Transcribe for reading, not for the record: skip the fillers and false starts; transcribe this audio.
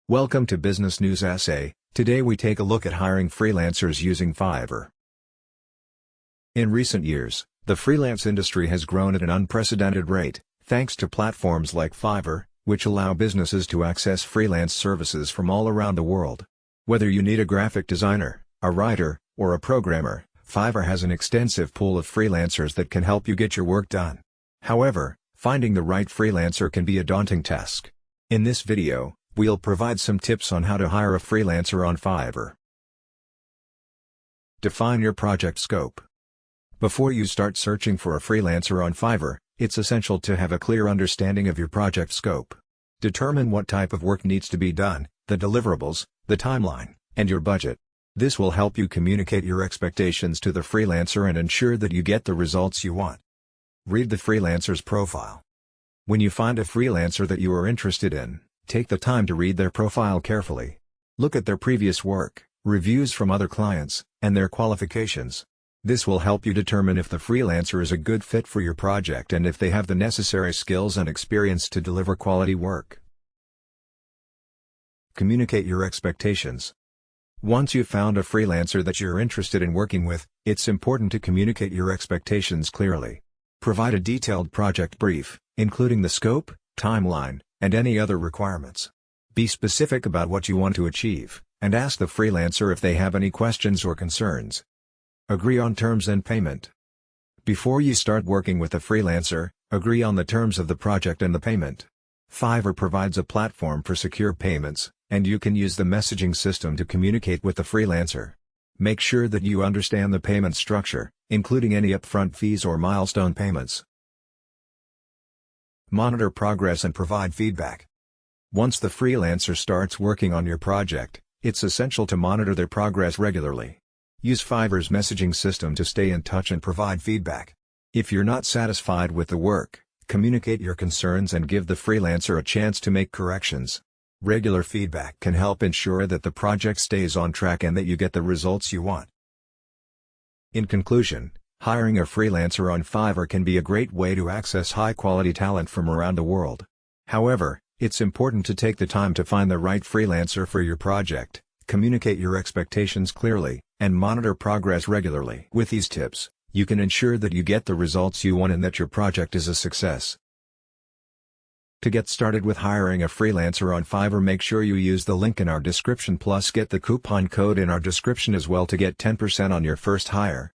Welcome to Business News Essay. Today we take a look at hiring freelancers using Fiverr. In recent years, the freelance industry has grown at an unprecedented rate, thanks to platforms like Fiverr, which allow businesses to access freelance services from all around the world. Whether you need a graphic designer, a writer, or a programmer, Fiverr has an extensive pool of freelancers that can help you get your work done. However, finding the right freelancer can be a daunting task. In this video, we'll provide some tips on how to hire a freelancer on Fiverr. Define your project scope. Before you start searching for a freelancer on Fiverr, it's essential to have a clear understanding of your project scope. Determine what type of work needs to be done, the deliverables, the timeline, and your budget. This will help you communicate your expectations to the freelancer and ensure that you get the results you want. Read the freelancer's profile. When you find a freelancer that you are interested in, take the time to read their profile carefully. Look at their previous work, reviews from other clients, and their qualifications. This will help you determine if the freelancer is a good fit for your project and if they have the necessary skills and experience to deliver quality work. Communicate your expectations. Once you've found a freelancer that you're interested in working with, it's important to communicate your expectations clearly. Provide a detailed project brief, including the scope, timeline, and any other requirements. Be specific about what you want to achieve, and ask the freelancer if they have any questions or concerns. Agree on terms and payment. Before you start working with a freelancer, agree on the terms of the project and the payment. Fiverr provides a platform for secure payments, and you can use the messaging system to communicate with the freelancer. Make sure that you understand the payment structure, including any upfront fees or milestone payments. Monitor progress and provide feedback. Once the freelancer starts working on your project, it's essential to monitor their progress regularly. Use Fiverr's messaging system to stay in touch and provide feedback. If you're not satisfied with the work, communicate your concerns and give the freelancer a chance to make corrections. Regular feedback can help ensure that the project stays on track and that you get the results you want. In conclusion, hiring a freelancer on Fiverr can be a great way to access high-quality talent from around the world. However, it's important to take the time to find the right freelancer for your project, communicate your expectations clearly, and monitor progress regularly. With these tips, you can ensure that you get the results you want and that your project is a success. To get started with hiring a freelancer on Fiverr, make sure you use the link in our description, plus get the coupon code in our description as well to get 10% on your first hire.